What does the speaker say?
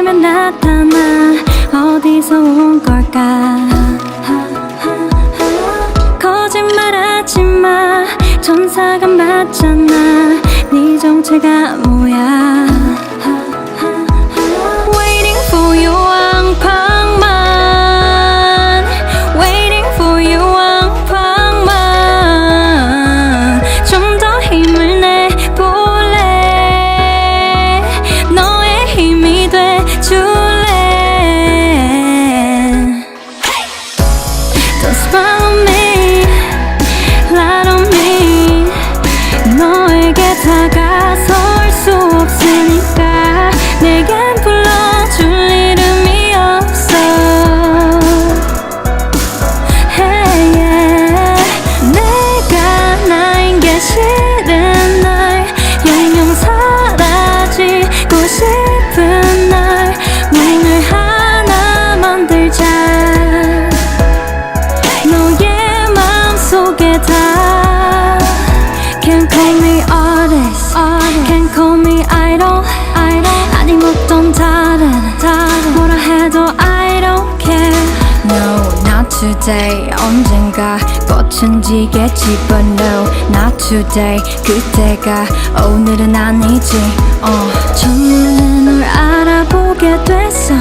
아니면 나타나 어디서 온 걸까 거짓말하지마 천사가 맞잖아 네 정체가 뭐야 Waiting for you 왕팡만 Waiting for you 왕팡만 좀 더 힘을 내볼래 너의 힘이 돼줄래 Don't smile on me Light on me 너에게 다가설 수 없으니까 내겐 불러줄 이름이 없어 hey, yeah. 내가 나인 게 싫은 날 영영 사라지고 싶은 날 윙을 하나 만들자 너의 맘속에 다 Can't call me artist, can't call me idol 아니 묻던 다른 뭐라 해도 I don't care No, not today 언젠가 꽃은 지겠지 But no, not today 그때가 오늘은 아니지 첫눈에 널 알아보게 됐어